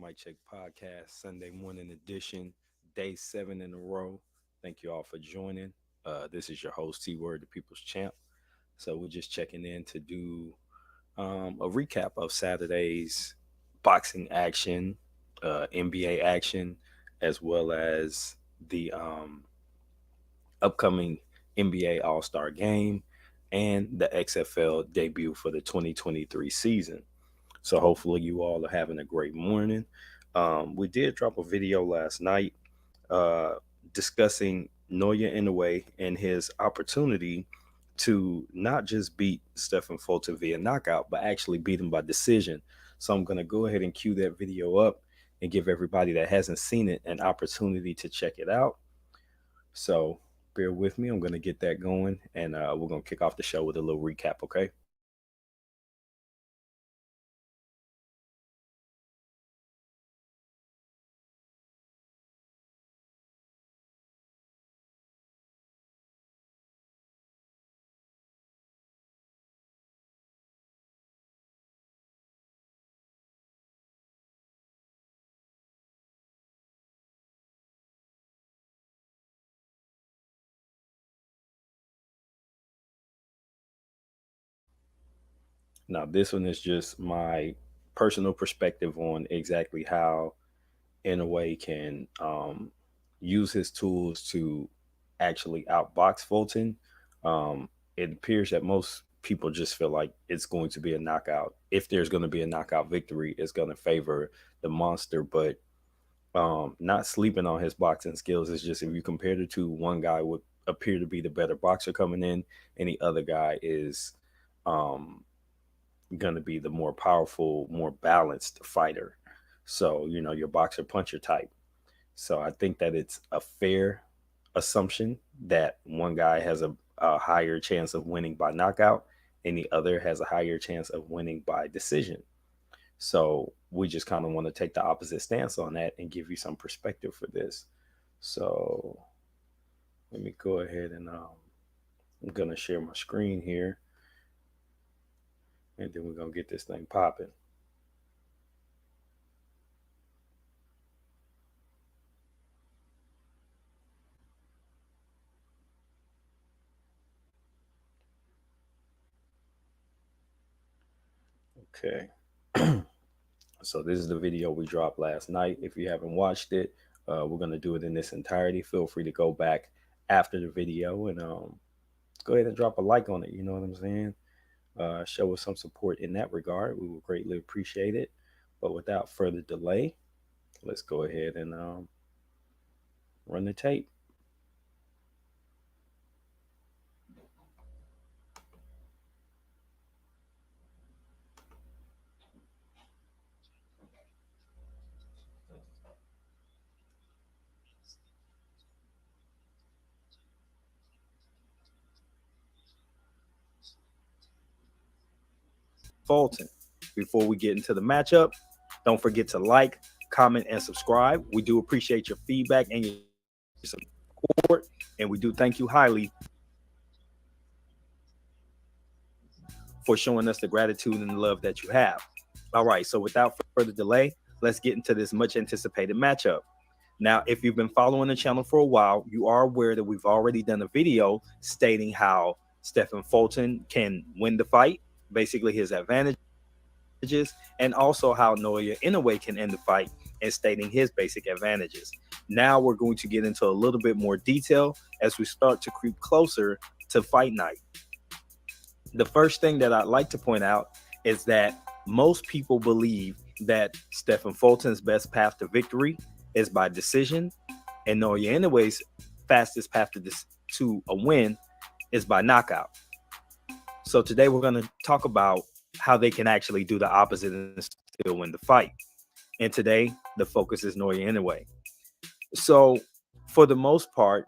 Mic Check Podcast, Sunday morning edition, day 7 in a row. Thank you all for joining. This is your host, T Word, the People's Champ. So we're just checking in to do a recap of Saturday's boxing action, NBA action, as well as the upcoming NBA All Star game and the XFL debut for the 2023 season. So hopefully you all are having a great morning. We did drop a video last night uh, discussing Noya Inoue and his opportunity to not just beat Stephen Fulton via knockout, but actually beat him by decision. So I'm going to go ahead and cue that video up and give everybody that hasn't seen it an opportunity to check it out. So bear with me. I'm going to get that going, and we're going to kick off the show with a little recap, okay? Now, this one is just my personal perspective on exactly how Inoue can use his tools to actually outbox Fulton. It appears that most people just feel like it's going to be a knockout. If there's going to be a knockout victory, it's going to favor the monster. But not sleeping on his boxing skills is just if you compare the two, one guy would appear to be the better boxer coming in, and the other guy is um, going to be the more powerful, more balanced fighter. So, your boxer puncher type. So I think that it's a fair assumption that one guy has a higher chance of winning by knockout and the other has a higher chance of winning by decision. So we just kind of want to take the opposite stance on that and give you some perspective for this. So let me go ahead and I'm going to share my screen here and then we're going to get this thing popping. Okay. So this is the video we dropped last night. If you haven't watched it, we're gonna do it in this entirety. Feel free to go back after the video and go ahead and drop a like on it. You know what I'm saying? Show us some support in that regard. We would greatly appreciate it. But without further delay, let's go ahead and run the tape. Fulton. Before we get into the matchup, don't forget to like, comment, and subscribe. We do appreciate your feedback and your support, and we do thank you highly for showing us the gratitude and the love that you have. All right, so without further delay, let's get into this much anticipated matchup. Now, if you've been following the channel for a while, you are aware that we've already done a video stating how Stephen Fulton can win the fight, basically his advantages, and also how Noya Inoue can end the fight and stating his basic advantages. Now we're going to get into a little bit more detail as we start to creep closer to fight night. The first thing that I'd like to point out is that most people believe that Stephen Fulton's best path to victory is by decision, and Noya Inoue's fastest path to a win is by knockout. So today we're going to talk about how they can actually do the opposite and still win the fight. And today the focus is Noya Inoue. So for the most part,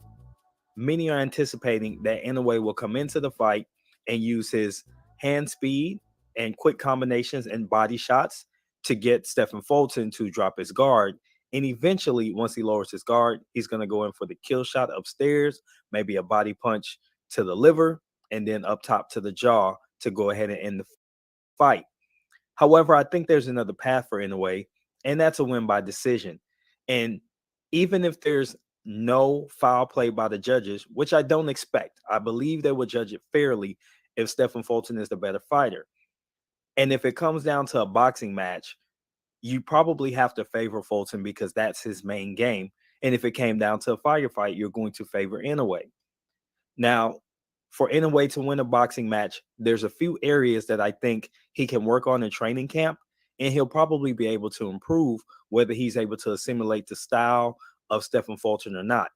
many are anticipating that Inoue will come into the fight and use his hand speed and quick combinations and body shots to get Stephen Fulton to drop his guard. And eventually, once he lowers his guard, he's going to go in for the kill shot upstairs, maybe a body punch to the liver, and then up top to the jaw to go ahead and end the fight. However, I think there's another path for Inoue, and that's a win by decision. And even if there's no foul play by the judges, which I don't expect, I believe they will judge it fairly if Stephen Fulton is the better fighter. And if it comes down to a boxing match, you probably have to favor Fulton because that's his main game. And if it came down to a firefight, you're going to favor Inoue. Now, for Inoue to win a boxing match, there's a few areas that I think he can work on in training camp, and he'll probably be able to improve whether he's able to assimilate the style of Stephen Fulton or not.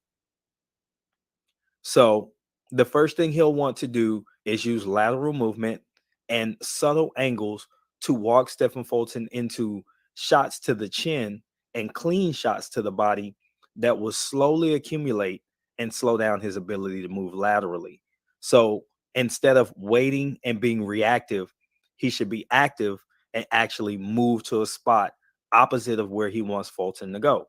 So the first thing he'll want to do is use lateral movement and subtle angles to walk Stephen Fulton into shots to the chin and clean shots to the body that will slowly accumulate and slow down his ability to move laterally. So instead of waiting and being reactive, he should be active and actually move to a spot opposite of where he wants Fulton to go.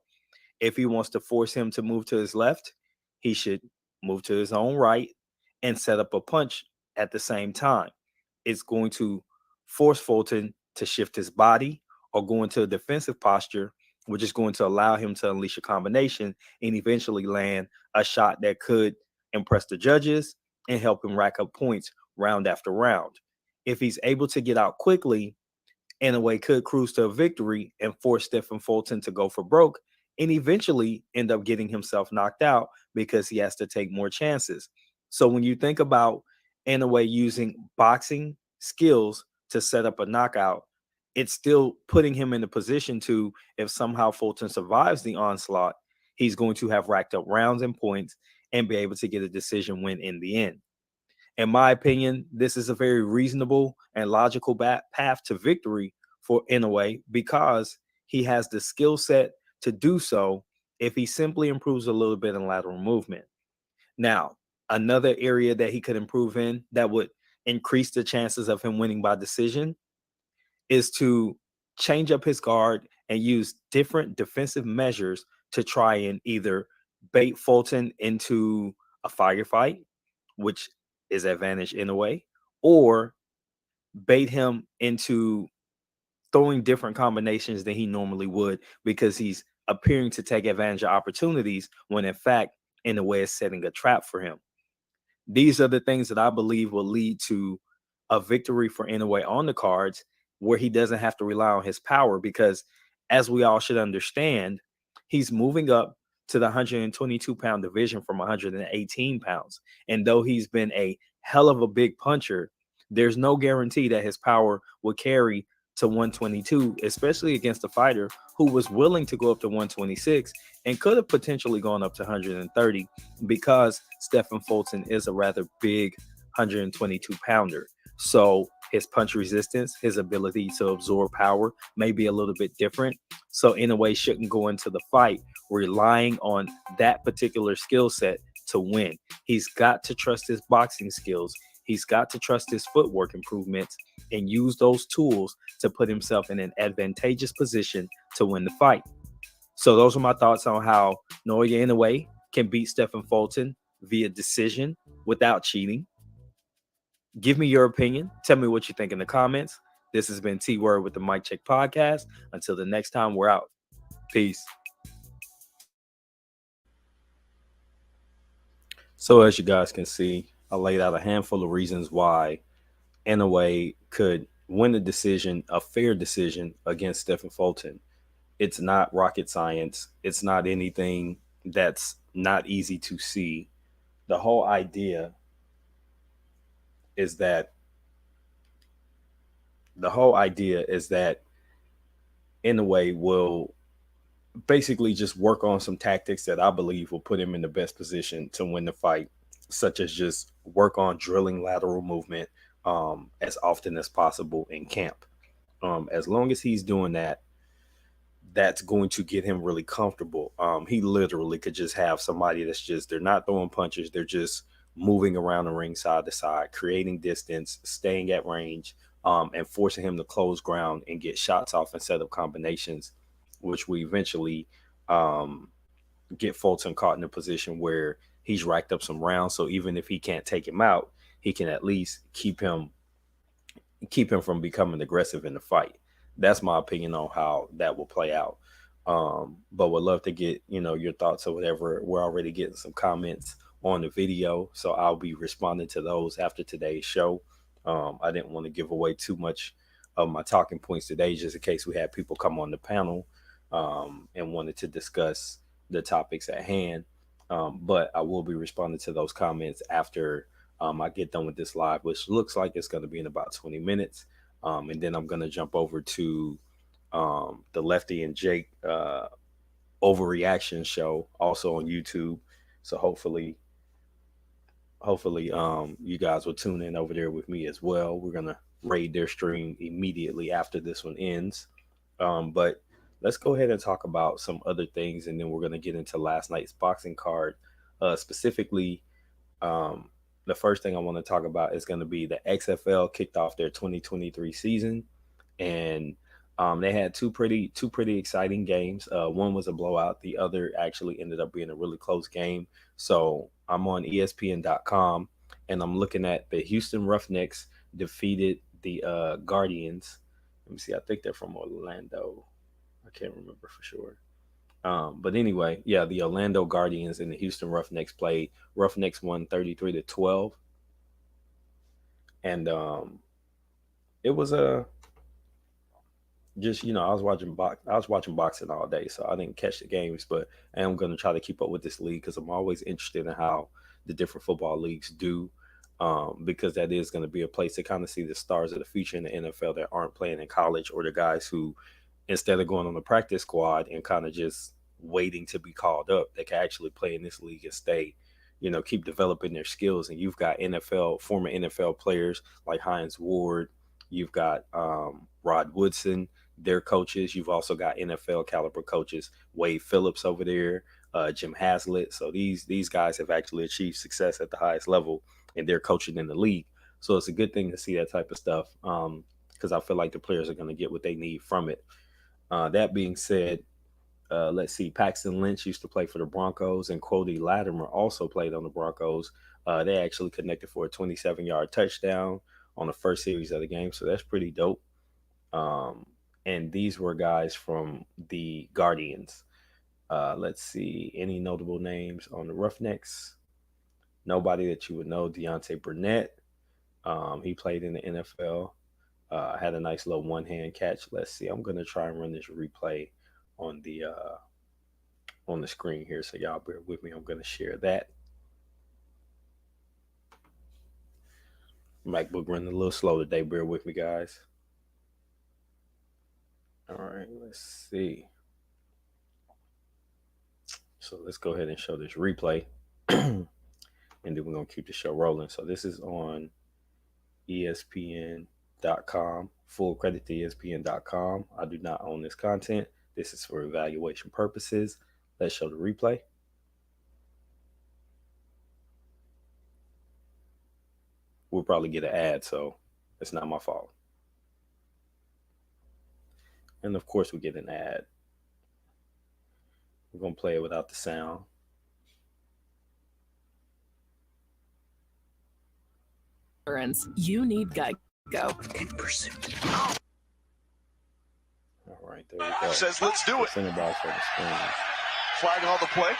If he wants to force him to move to his left, he should move to his own right and set up a punch at the same time. It's going to force Fulton to shift his body or go into a defensive posture, which is going to allow him to unleash a combination and eventually land a shot that could impress the judges and help him rack up points round after round. If he's able to get out quickly, Inoue could cruise to a victory and force Stephen Fulton to go for broke and eventually end up getting himself knocked out because he has to take more chances. So when you think about Inoue using boxing skills to set up a knockout, it's still putting him in a position to, if somehow Fulton survives the onslaught, he's going to have racked up rounds and points and be able to get a decision win in the end. In my opinion, this is a very reasonable and logical path to victory for Inoue because he has the skill set to do so if he simply improves a little bit in lateral movement. Now, another area that he could improve in that would increase the chances of him winning by decision is to change up his guard and use different defensive measures to try and either bait Fulton into a firefight, which is advantage Inoue, or bait him into throwing different combinations than he normally would because he's appearing to take advantage of opportunities when in fact Inoue is setting a trap for him. These are the things that I believe will lead to a victory for Inoue on the cards where he doesn't have to rely on his power because, as we all should understand, he's moving up to the 122-pound division from 118 pounds. And though he's been a hell of a big puncher, there's no guarantee that his power will carry to 122, especially against a fighter who was willing to go up to 126 and could have potentially gone up to 130 because Stephen Fulton is a rather big 122 pounder. So his punch resistance, his ability to absorb power may be a little bit different. So Inoue shouldn't go into the fight relying on that particular skill set to win. He's got to trust his boxing skills. He's got to trust his footwork improvements and use those tools to put himself in an advantageous position to win the fight. So those are my thoughts on how Naoya Inoue can beat Stephen Fulton via decision without cheating. Give me your opinion. Tell me what you think in the comments. This has been T Word with the Mic Check Podcast. Until the next time, we're out. Peace. So as you guys can see, I laid out a handful of reasons why Inoue could win a decision, a fair decision against Stephen Fulton. It's not rocket science. It's not anything that's not easy to see. The whole idea is that Inoue will basically just work on some tactics that I believe will put him in the best position to win the fight, such as just work on drilling lateral movement as often as possible in camp. As long as he's doing that, that's going to get him really comfortable. He literally could just have somebody that's just, they're not throwing punches, they're just moving around the ring side to side, creating distance, staying at range, and forcing him to close ground and get shots off and set up combinations, which we eventually get Fulton caught in a position where he's racked up some rounds. So even if he can't take him out, he can at least keep him from becoming aggressive in the fight. That's my opinion on how that will play out. But would love to get your thoughts or whatever. We're already getting some comments on the video, so I'll be responding to those after today's show. I didn't want to give away too much of my talking points today, just in case we had people come on the panel and wanted to discuss the topics at hand. But I will be responding to those comments after I get done with this live, which looks like it's going to be in about 20 minutes. And then I'm going to jump over to the Lefty and Jake overreaction show, also on YouTube. So hopefully you guys will tune in over there with me as well. We're gonna raid their stream immediately after this one ends. But let's go ahead and talk about some other things, and then we're gonna get into last night's boxing card. Specifically, um, the first thing I want to talk about is going to be the XFL kicked off their 2023 season, and they had two pretty exciting games. One was a blowout. The other actually ended up being a really close game. So I'm on ESPN.com, and I'm looking at the Houston Roughnecks defeated the Guardians. Let me see. I think they're from Orlando. I can't remember for sure. But anyway, yeah, the Orlando Guardians and the Houston Roughnecks played. Roughnecks won 33-12, and it was a just I was watching boxing all day, so I didn't catch the games, but I am going to try to keep up with this league because I'm always interested in how the different football leagues do, because that is going to be a place to kind of see the stars of the future in the NFL that aren't playing in college, or the guys who, instead of going on the practice squad and kind of just waiting to be called up, they can actually play in this league and stay, keep developing their skills. And you've got former NFL players like Hines Ward. You've got Rod Woodson, their coaches. You've also got NFL caliber coaches, Wade Phillips over there, Jim Haslett. So these guys have actually achieved success at the highest level, and they're coaching in the league. So it's a good thing to see that type of stuff, because I feel like the players are going to get what they need from it. That being said, let's see. Paxton Lynch used to play for the Broncos, and Cody Latimer also played on the Broncos. They actually connected for a 27-yard touchdown on the first series of the game, so that's pretty dope. Um, and these were guys from the Guardians. Let's see. Any notable names on the Roughnecks? Nobody that you would know. Deontay Burnett. He played in the NFL. Had a nice little one-hand catch. Let's see. I'm gonna try and run this replay on the screen here, so y'all bear with me. I'm gonna share that. MacBook running a little slow today. Bear with me, guys. All right, let's see. So let's go ahead and show this replay, and then we're gonna keep the show rolling. So this is on ESPN.com. Full credit to ESPN.com. I do not own this content. This is for evaluation purposes. Let's show the replay. We'll probably get an ad, so it's not my fault. And of course, we get an ad. We're going to play it without the sound. You need Geico. In pursuit. All right, there we go. Says, let's do it. Center box on the screen. Flag on the play.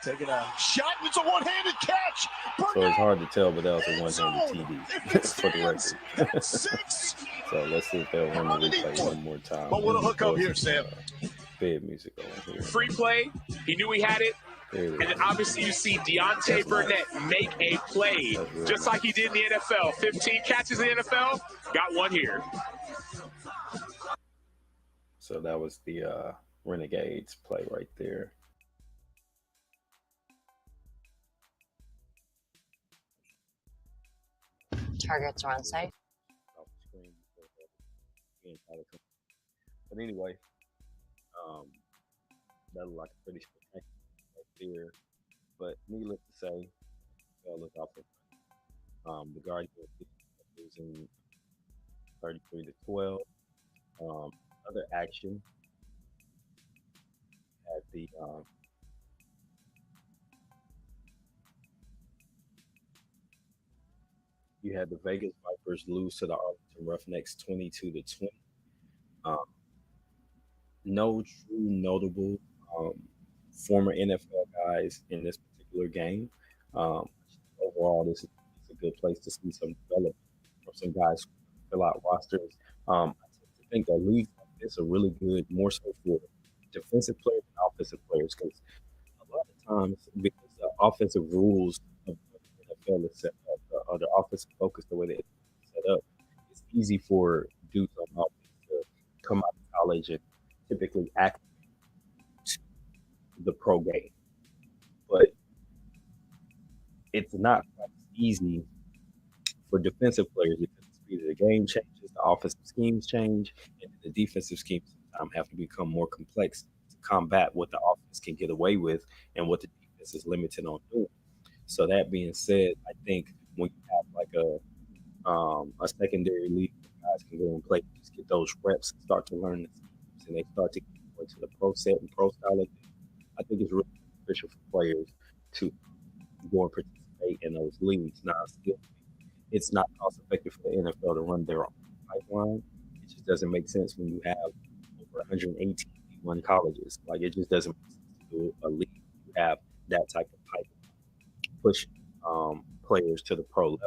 Taking a shot. It's a one-handed catch. So it's hard to tell, but that was a one-handed TD for the record. So let's see if they'll run the replay one more time. But what a hook up here, Sam. Bed music on here. Free play. He knew he had it. And then obviously you see Deontay Burnett make a play, just like he did in the NFL. 15 catches in the NFL, got one here. So that was the Renegades play right there. Targets are on site. But anyway, that looked like a pretty spectacular right there. But needless to say, look out for the Guardians losing 33-12. Other action at the you had the Vegas Vipers lose to the Arlington Roughnecks 22-20. Um, no true notable um, former NFL guys in this particular game. Um, Overall, this is a good place to see some development from some guys who fill out rosters. I tend to think that leagues like this are really good more so for defensive players and offensive players because a lot of times because the offensive rules of the NFL is set up or the offensive focus the way that it's set up, it's easy for dudes on offense to come out of college and typically act to the pro game. But it's not quite as easy for defensive players because the speed of the game changes, the offensive schemes change, and the defensive schemes sometimes have to become more complex to combat what the offense can get away with and what the defense is limited on doing. So that being said, I think when you have like a secondary league where guys can go and play, just get those reps and start to learn the schemes, and they start to get more to the pro set and pro style of things, I think it's really beneficial for players to go and participate in those leagues. Now, still, it's not cost effective for the NFL to run their own pipeline. It just doesn't make sense when you have over 118 D1 colleges. Like it just doesn't make sense to do a league you have that type of pipeline push players to the pro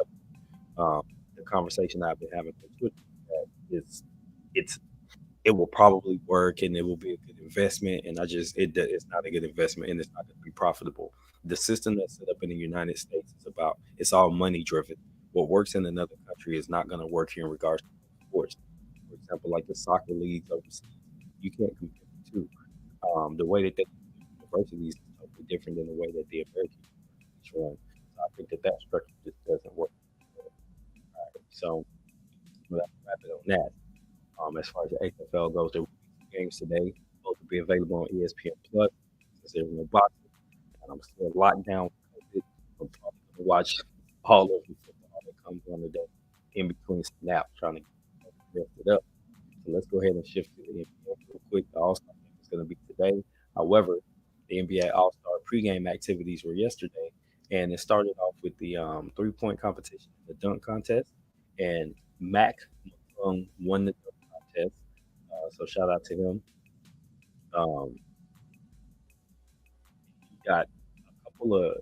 level. The conversation I've been having with Twitter is it's it will probably work and it will be a good investment. And it's not a good investment and it's not going to be profitable. The system that's set up in the United States is about it's all money driven. What works in another country is not going to work here in regards to sports. For example, like the soccer leagues overseas, you can't compare the two. The way that they universities is totally different than the way that the American universities run. So I think that structure just doesn't work. All right, so let's wrap it on that. As far as the XFL goes, there will be two games today. Both will be available on ESPN Plus since there's no boxing. And I'm still locked down with COVID. I'm probably going to watch all of the football that comes on the day in between snaps, trying to get it up. So let's go ahead and shift to the NBA real quick. The All Star game is going to be today. However, the NBA All Star pregame activities were yesterday, and it started off with the 3-point competition, the dunk contest, and Mac McClung won the dunk contest. So shout out to him. Um,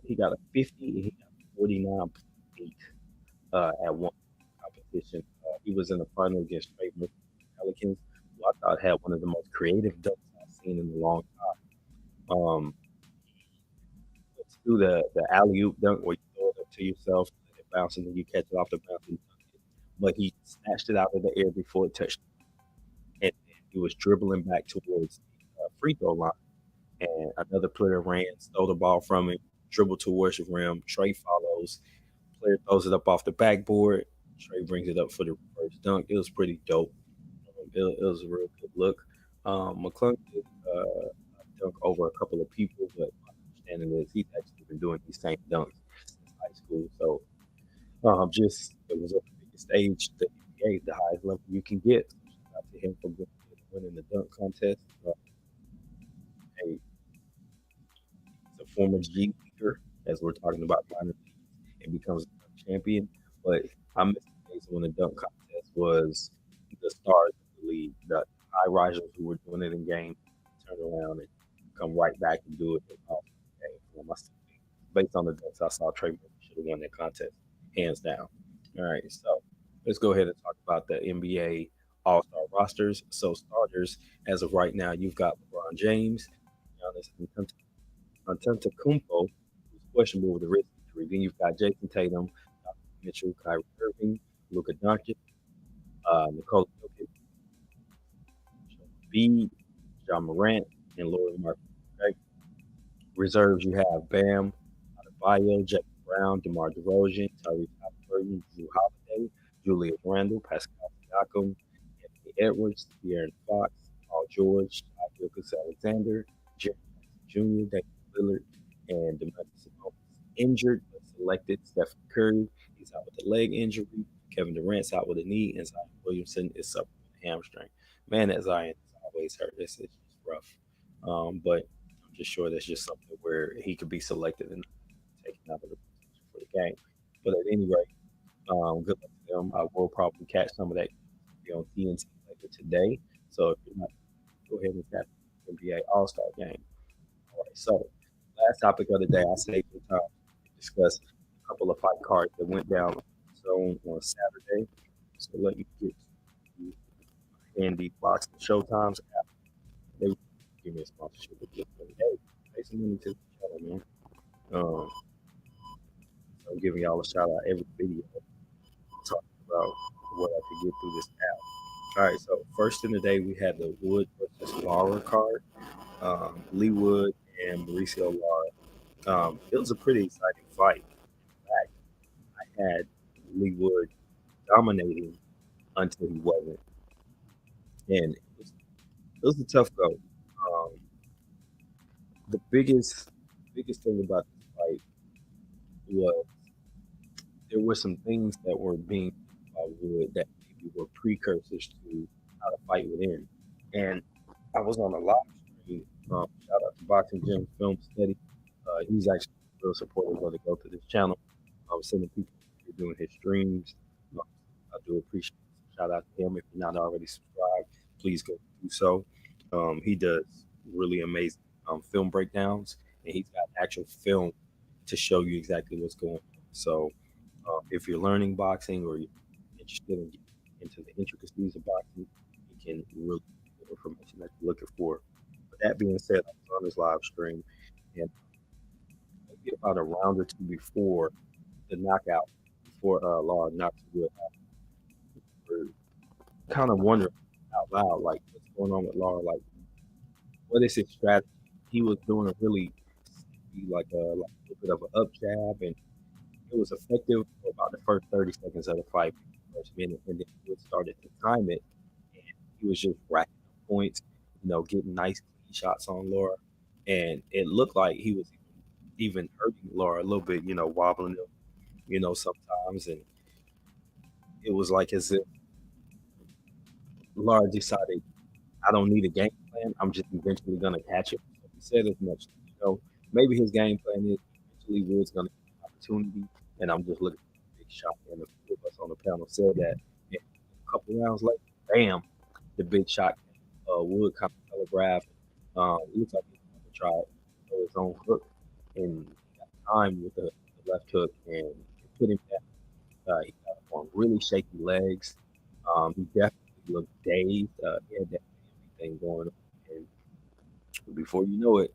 he got a 50 and he got 49.8 at one competition. He was in the final against Trey Murphy Pelicans, who I thought had one of the most creative dunks I've seen in a long time. Let's do the alley oop dunk where you throw it up to yourself, and it bounces, and then you catch it off the bounce and dunk it. But he snatched it out of the air before it touched, and he was dribbling back towards the free throw line. And another player ran, stole the ball from him, dribbled towards the rim. Trey follows. Player throws it up off the backboard. Trey brings it up for the reverse dunk. It was pretty dope. It was a real good look. McClung did dunk over a couple of people, but my understanding is he's actually been doing these same dunks since high school. So just it was a big stage, the NBA, the highest level you can get. Shout out to him for winning the dunk contest. Hey, he's a former G leaguer, as we're talking about minor leagues, and becomes a dunk champion. But I missed the days when the dunk contest was the stars of the league, the high risers who were doing it in game, turn around and come right back and do it in game. Based on the dunks I saw, Trey should have won that contest, hands down. All right, so let's go ahead and talk about the NBA All-Star rosters. So starters, as of right now, you've got LeBron James, Giannis Antetokounmpo, who's questionable with a wrist injury. Then you've got Jason Tatum, Mitchell, Kyrie Irving, Luka Doncic, Nikola Jokic, Embiid, John Morant, and Laurie Mark. Okay. Reserves, you have Bam, Adebayo, Jake Brown, DeMar DeRozan, Tyrese Halliburton, Drew Holiday, Julius Randle, Pascal Siakam, Anthony Edwards, De'Aaron Fox, Paul George, Gilgeous Alexander, Jerry Jr., David Lillard, and Demarcus Sabonis. Injured but selected Stephen Curry. He's out with a leg injury. Kevin Durant's out with a knee, and Zion Williamson is up with a hamstring. Man, that Zion is always hurt. It's just rough. But I'm just sure that's just something where he could be selected and taken out of the position for the game. But at any rate, good luck to them. I will we'll probably catch some of that on TNT later today. So if you're not, go ahead and catch the NBA All-Star game. All right, so last topic of the day, I saved some time to discuss a couple of fight cards that went down on Saturday. So let me get to Andy Boxing Showtimes app. They give me a sponsorship. Hey, pay some money to the channel, man. So I'm giving y'all a shout out every video talking about what I could get through this app. All right, so first in the day we had the Wood versus Lara card. Lee Wood and Mauricio Lara. It was a pretty exciting fight. In fact, I had Lee Wood dominating until he wasn't, and it was a tough go. The biggest thing about this fight was there were some things that were being about Wood that maybe were precursors to how the fight would end. And I was on a live stream. Shout out to Boxing Gym Film Study. He's actually real supportive of the growth of this channel. I'm sending people doing his streams. I do appreciate it. Shout out to him. If you're not already subscribed, please go do so. He does really amazing film breakdowns, and he's got actual film to show you exactly what's going on. So if you're learning boxing or you're interested in getting into the intricacies of boxing, you can really get information that you're looking for. But that being said, I was on his live stream, and maybe about a round or two before the knockout, before Lara knocked Wood out, we're kind of wondering out loud, like, what's going on with Lara? Like, what is his strategy? He was doing a really like a little bit of an up jab, and it was effective for about the first 30 seconds of the fight, first minute, and then Wood started to time it, and he was just racking up points, getting nice clean shots on Lara, and it looked like he was even hurting Lara a little bit, wobbling him, sometimes, and it was like as if Lara decided, I don't need a game plan. I'm just eventually going to catch him. So he said as much, maybe his game plan is eventually Wood's going to get an opportunity, and I'm just looking for a big shot. And a few of us on the panel said that. And a couple rounds later, bam, the big shot. Wood kind of telegraphed. It looks like he's going to try to throw his own hook, and he got time with the left hook, and it put him down. He got on really shaky legs. He definitely looked dazed. He had that thing going on. And before you know it,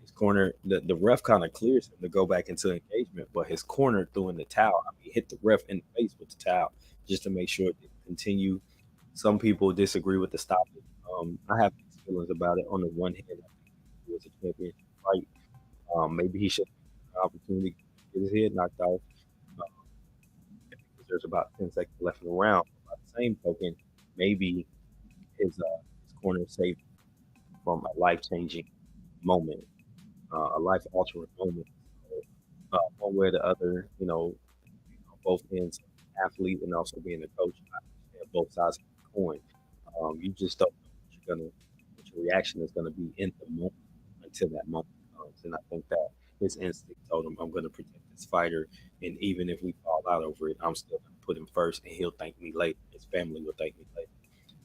his corner, the ref kind of clears him to go back into engagement, but his corner threw in the towel. I mean, hit the ref in the face with the towel just to make sure it didn't continue. Some people disagree with the stoppage. I have mixed feelings about it. On the one hand, I think it was a championship fight. Maybe he should have an opportunity to get his head knocked off. Because there's about 10 seconds left in the round. By the same token, maybe his corner saved from a life-changing moment, a life-altering moment. So, one way or the other, both ends, athlete and also being a coach, I understand both sides of the coin. You just don't know what your reaction is gonna be in the moment until that moment comes. And I think that his instinct told him, I'm gonna protect this fighter, and even if we fall out over it, I'm still gonna put him first, and he'll thank me later. His family will thank me later.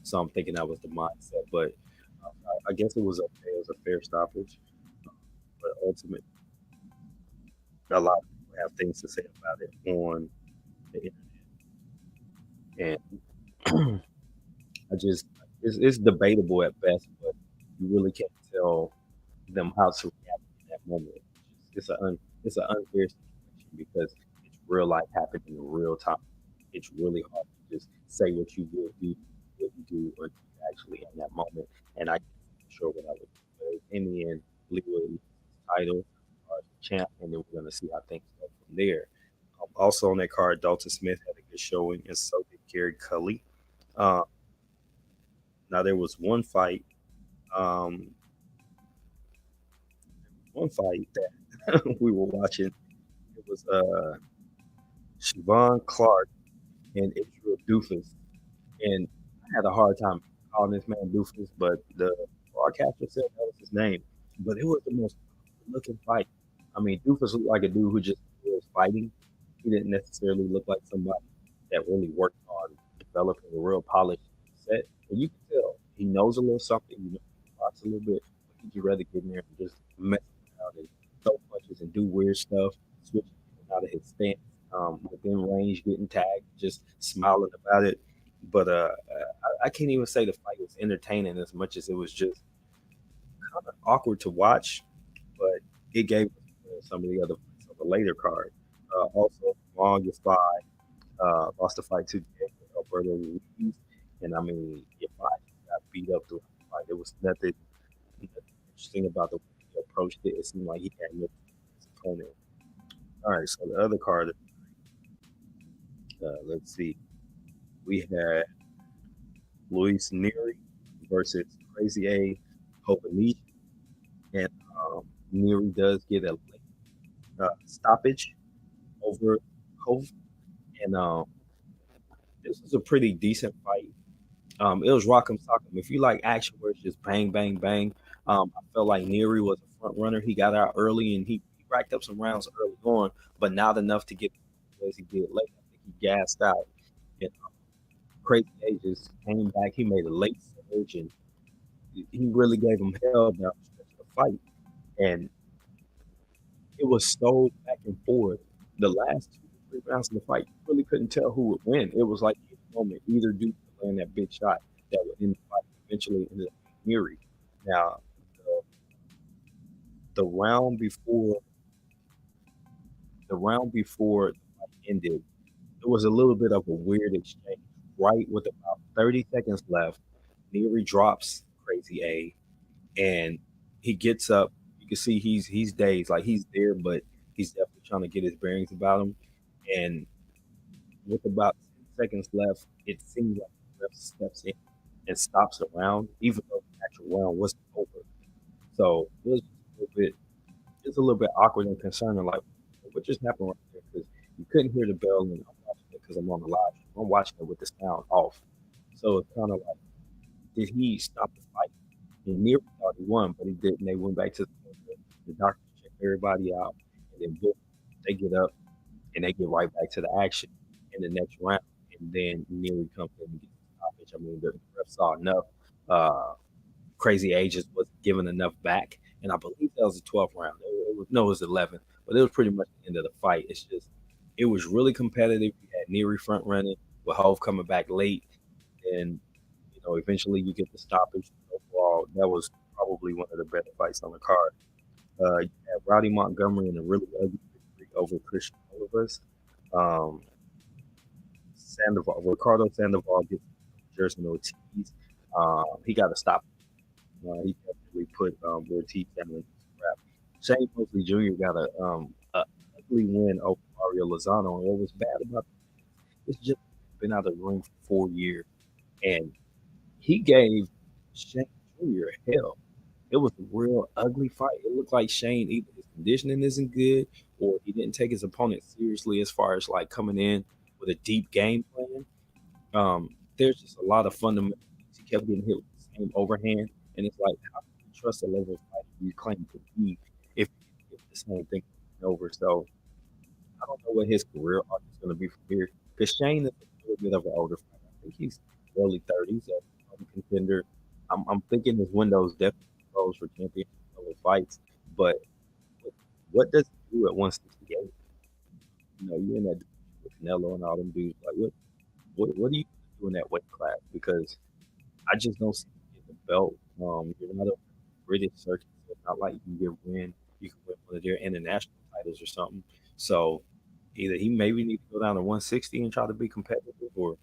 So I'm thinking that was the mindset, but I guess it was okay. It was a fair stoppage, but ultimately, a lot of people have things to say about it on the internet, and it's debatable at best, but you really can't tell them how to react in that moment. It's an unfair situation because it's real life happening in real time. It's really hard to just say what you will do, what you do until you're actually in that moment. And I'm sure what I would do. But in the end, Lee Wood his title as champ, and then we're going to see how things go from there. Also on that card, Dalton Smith had a good showing, and so did Gary Cully. Now there was one fight that we were watching. It was Siobhan Clark and Israel Doofus, and I had a hard time calling this man Doofus, but the broadcaster said that was his name. But it was the most looking fight. I mean, Doofus looked like a dude who just was fighting. He didn't necessarily look like somebody that really worked hard. developing a real polished set. And you can tell he knows a little something, he box a little bit, but he'd rather get in there and just mess around and throw punches and do weird stuff, switch in and out of his stance, within range, getting tagged, just smiling about it. But I can't even say the fight was entertaining as much as it was just kind of awkward to watch, but it gave us some of the other fights on the later card. Also, Long Yafai lost the fight to Alberto Ruiz, and I mean, Yafai got beat up throughout the fight. There was nothing interesting about the way he approached it. It seemed like he had no his opponent. All right, so the other card, let's see, we had Luis Neri versus Crazy A Hovanishi, and Neri does get a late stoppage over Hov, and this was a pretty decent fight. It was rock'em sock'em. If you like action where it's just bang, bang, bang, I felt like Neri was a front runner. He got out early and he racked up some rounds early on, but not enough to get as he did late. I think he gassed out. And Crazy A just came back. He made a late surge and he really gave him hell down the stretch of the fight. And it was so back and forth. The last 2 or 3 rounds of the fight, you really couldn't tell who would win. It was like at the moment, either dude could land that big shot that would end the fight. Eventually ended up being Neri. Now, the round before the fight ended, it was a little bit of a weird exchange. Right with about 30 seconds left, Neri drops Crazy A, and he gets up. You can see he's dazed, like he's there, but he's definitely trying to get his bearings about him. And with about 10 seconds left, it seems like the ref steps in and stops the round, even though the actual round wasn't over. So it was a little bit awkward and concerning, like what just happened right there, because you couldn't hear the bell, and I'm watching it because I'm on the live stream. I'm watching it with the sound off. So it's kind of like, did he stop the fight? And Neri thought he won, but he didn't. They went back to the doctors, checked everybody out, and then boom, they get up and they get right back to the action in the next round. And then Neri comes in and gets the stoppage. I mean, the ref saw enough. Crazy A just wasn't giving enough back. And I believe that was the 12th round. It was 11, but it was pretty much the end of the fight. It's just, it was really competitive. You had Neri front running with Hove coming back late. And, eventually you get the stoppage. Overall, that was probably one of the better fights on the card. You had Rowdy Montgomery in a really ugly victory over Christian Olivas. Ricardo Sandoval gets Jerson Ortiz. He got to stop. He definitely put Ortiz down in the crap. Shane Mosley Jr. got a ugly win over Mario Lozano. And what was bad about it's just been out of the ring for 4 years. And he gave Shane Jr. hell. It was a real ugly fight. It looked like Shane, either his conditioning isn't good or he didn't take his opponent seriously as far as like coming in with a deep game plan. There's just a lot of fundamentals. He kept getting hit with the same overhand. And it's like, how can you trust the level of fight you claim to be if the same thing over? So I don't know what his career arc is going to be from here. Because Shane is a little bit of an older fighter. I think he's early 30s, a contender. I'm thinking his window's definitely closed for championship level fights. But what does he do at 168? You're in that with Canelo and all them dudes. Like, what do you do in that weight class? Because I just don't see you getting the belt. You're not a British circuit, so it's not like you can win one of their international titles or something. So either he maybe need to go down to 160 and try to be competitive, or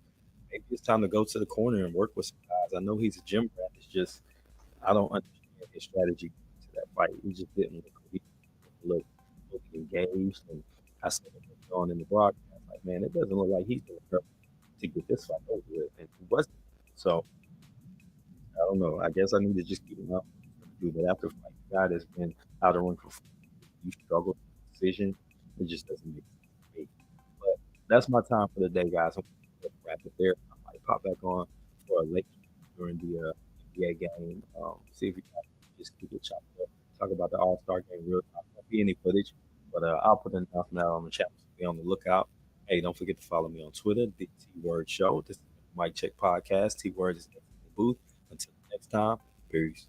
maybe it's time to go to the corner and work with some guys. I know he's a gym rat. It's just I don't understand his strategy to that fight. He just didn't look engaged, and I said it on in the broadcast, like, man, it doesn't look like he's doing enough to get this fight over with, and he wasn't. So I don't know. I guess I need to just keep him up. But after the fight, the guy that's been out of the ring for 4 years, you struggle with the decision. It just doesn't make sense to me. But that's my time for the day, guys. I'm going to wrap it there. I might pop back on for a late during the NBA game. See if we can just keep it chopped up. Talk about the All-Star game real time. Won't be any footage, but I'll put an announcement out on the channel, so be on the lookout. Hey, don't forget to follow me on Twitter, the T Word Show. This is Mic Check Podcast. T Word is in the booth. Until next time, peace.